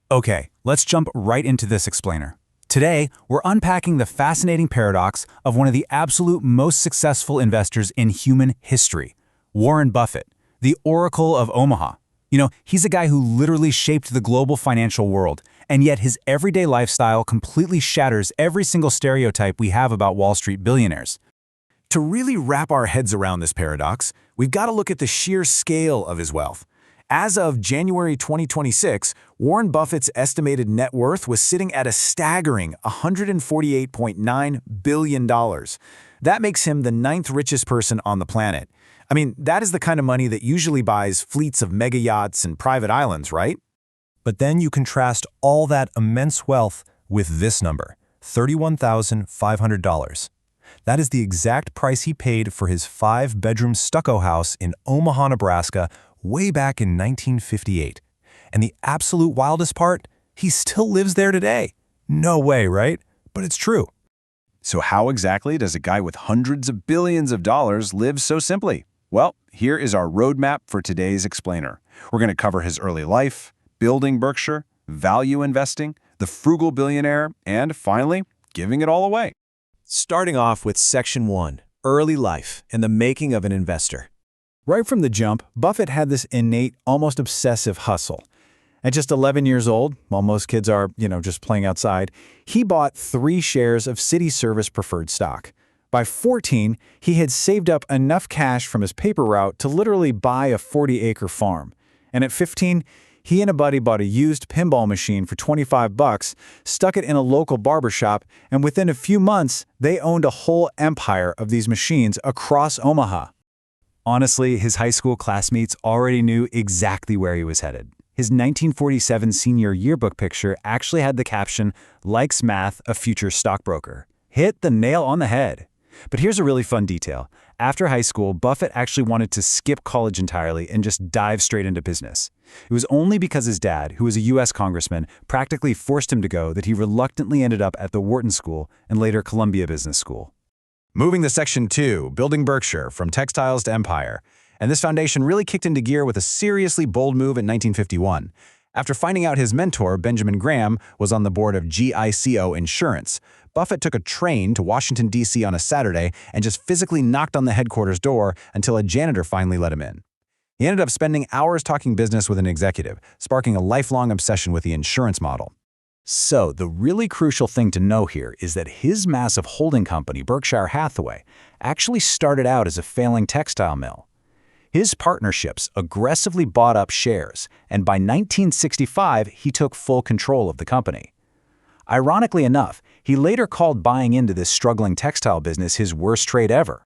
Okay, let's jump right into this explainer. Today, we're unpacking the fascinating paradox of one of the absolute most successful investors in human history, Warren Buffett, the Oracle of Omaha. He's a guy who literally shaped the global financial world, and yet his everyday lifestyle completely shatters every single stereotype we have about Wall Street billionaires. To really wrap our heads around this paradox, we've got to look at the sheer scale of his wealth. As of January 2026, Warren Buffett's estimated net worth was sitting at a staggering $148.9 billion. That makes him the ninth richest person on the planet. I mean, that is the kind of money that usually buys fleets of mega yachts and private islands, right? But then you contrast all that immense wealth with this number, $31,500. That is the exact price he paid for his 5-bedroom stucco house in Omaha, Nebraska, way back in 1958. And the absolute wildest part, he still lives there today. No way, right? But it's true. So how exactly does a guy with hundreds of billions of dollars live so simply? Well, here is our roadmap for today's explainer. We're going to cover his early life, building Berkshire, value investing, the frugal billionaire, and finally, giving it all away. Starting off with Section 1, Early Life and the Making of an Investor. Right from the jump, Buffett had this innate, almost obsessive hustle. At just 11 years old, while most kids are, just playing outside, he bought 3 shares of City Service preferred stock. By 14, he had saved up enough cash from his paper route to literally buy a 40-acre farm. And at 15, he and a buddy bought a used pinball machine for $25, stuck it in a local barbershop, and within a few months, they owned a whole empire of these machines across Omaha. Honestly, his high school classmates already knew exactly where he was headed. His 1947 senior yearbook picture actually had the caption, "Likes math, a future stockbroker." Hit the nail on the head. But here's a really fun detail. After high school, Buffett actually wanted to skip college entirely and just dive straight into business. It was only because his dad, who was a U.S. congressman, practically forced him to go that he reluctantly ended up at the Wharton School and later Columbia Business School. Moving to Section 2, Building Berkshire, from textiles to empire. And this foundation really kicked into gear with a seriously bold move in 1951. After finding out his mentor, Benjamin Graham, was on the board of GICO Insurance, Buffett took a train to Washington, D.C. on a Saturday and just physically knocked on the headquarters door until a janitor finally let him in. He ended up spending hours talking business with an executive, sparking a lifelong obsession with the insurance model. So, the really crucial thing to know here is that his massive holding company, Berkshire Hathaway, actually started out as a failing textile mill. His partnerships aggressively bought up shares, and by 1965, he took full control of the company. Ironically enough, he later called buying into this struggling textile business his worst trade ever.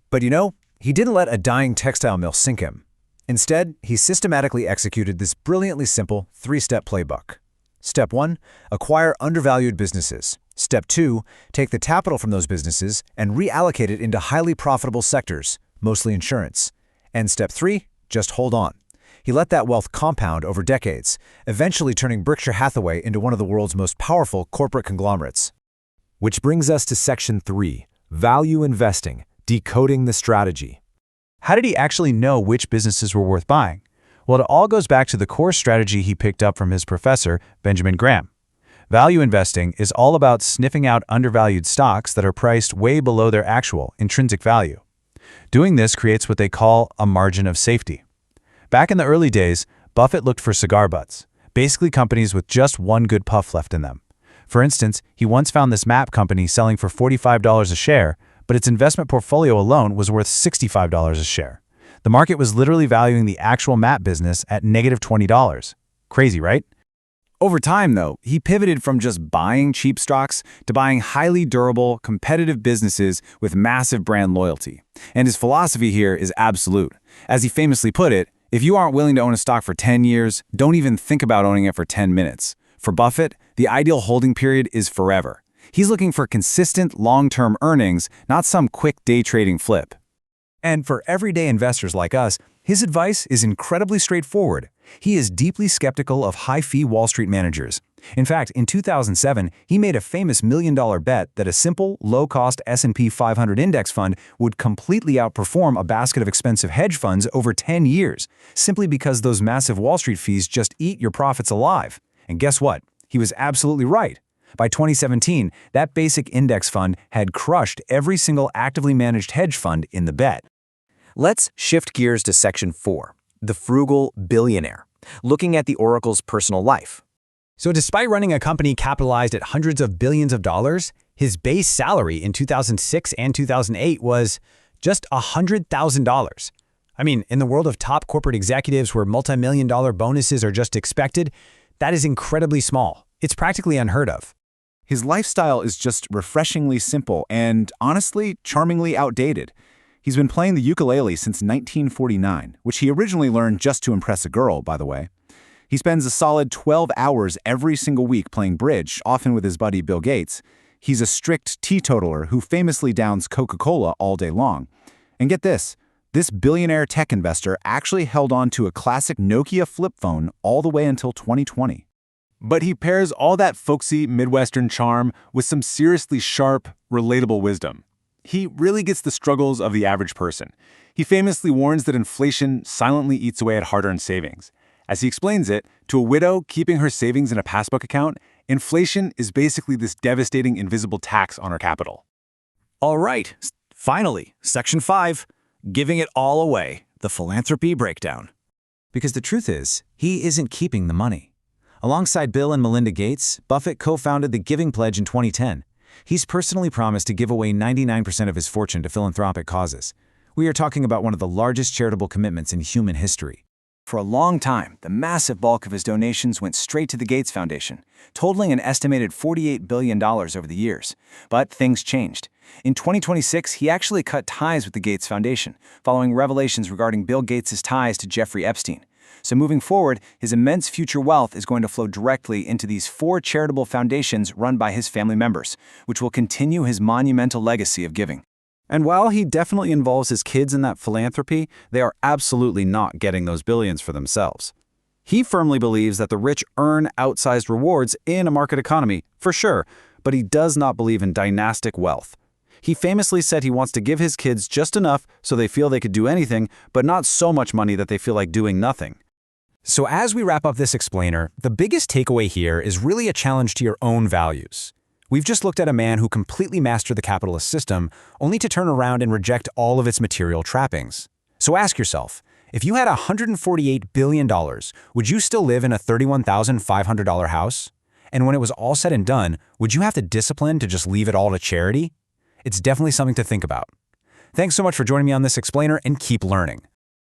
But he didn't let a dying textile mill sink him. Instead, he systematically executed this brilliantly simple 3-step playbook. Step 1, acquire undervalued businesses. Step 2, take the capital from those businesses and reallocate it into highly profitable sectors, mostly insurance. And Step 3, just hold on. He let that wealth compound over decades, eventually turning Berkshire Hathaway into one of the world's most powerful corporate conglomerates. Which brings us to Section 3, Value Investing, Decoding the Strategy. How did he actually know which businesses were worth buying? Well, it all goes back to the core strategy he picked up from his professor, Benjamin Graham. Value investing is all about sniffing out undervalued stocks that are priced way below their actual intrinsic value. Doing this creates what they call a margin of safety. Back in the early days, Buffett looked for cigar butts, basically companies with just one good puff left in them. For instance, he once found this map company selling for $45 a share, but its investment portfolio alone was worth $65 a share. The market was literally valuing the actual map business at negative $20. Crazy, right? Over time, though, he pivoted from just buying cheap stocks to buying highly durable, competitive businesses with massive brand loyalty. And his philosophy here is absolute. As he famously put it, if you aren't willing to own a stock for 10 years, don't even think about owning it for 10 minutes. For Buffett, the ideal holding period is forever. He's looking for consistent, long-term earnings, not some quick day trading flip. And for everyday investors like us, his advice is incredibly straightforward. He is deeply skeptical of high-fee Wall Street managers. In fact, in 2007, he made a famous million-dollar bet that a simple, low-cost S&P 500 index fund would completely outperform a basket of expensive hedge funds over 10 years, simply because those massive Wall Street fees just eat your profits alive. And guess what? He was absolutely right. By 2017, that basic index fund had crushed every single actively managed hedge fund in the bet. Let's shift gears to Section 4, the frugal billionaire, looking at the Oracle's personal life. So despite running a company capitalized at hundreds of billions of dollars, his base salary in 2006 and 2008 was just $100,000. I mean, in the world of top corporate executives where multi-million-dollar bonuses are just expected, that is incredibly small. It's practically unheard of. His lifestyle is just refreshingly simple and, honestly, charmingly outdated. He's been playing the ukulele since 1949, which he originally learned just to impress a girl, by the way. He spends a solid 12 hours every single week playing bridge, often with his buddy Bill Gates. He's a strict teetotaler who famously downs Coca-Cola all day long. And get this billionaire tech investor actually held on to a classic Nokia flip phone all the way until 2020. But he pairs all that folksy Midwestern charm with some seriously sharp, relatable wisdom. He really gets the struggles of the average person. He famously warns that inflation silently eats away at hard-earned savings. As he explains it, to a widow keeping her savings in a passbook account, inflation is basically this devastating invisible tax on her capital. All right, finally, Section 5, giving it all away, the philanthropy breakdown. Because the truth is, he isn't keeping the money. Alongside Bill and Melinda Gates, Buffett co-founded the Giving Pledge in 2010. He's personally promised to give away 99% of his fortune to philanthropic causes. We are talking about one of the largest charitable commitments in human history. For a long time, the massive bulk of his donations went straight to the Gates Foundation, totaling an estimated $48 billion over the years. But things changed. In 2026, he actually cut ties with the Gates Foundation, following revelations regarding Bill Gates' ties to Jeffrey Epstein. So moving forward, his immense future wealth is going to flow directly into these 4 charitable foundations run by his family members, which will continue his monumental legacy of giving. And while he definitely involves his kids in that philanthropy, they are absolutely not getting those billions for themselves. He firmly believes that the rich earn outsized rewards in a market economy, for sure, but he does not believe in dynastic wealth. He famously said he wants to give his kids just enough so they feel they could do anything, but not so much money that they feel like doing nothing. So as we wrap up this explainer, the biggest takeaway here is really a challenge to your own values. We've just looked at a man who completely mastered the capitalist system, only to turn around and reject all of its material trappings. So ask yourself, if you had $148 billion, would you still live in a $31,500 house? And when it was all said and done, would you have the discipline to just leave it all to charity? It's definitely something to think about. Thanks so much for joining me on this explainer, and keep learning.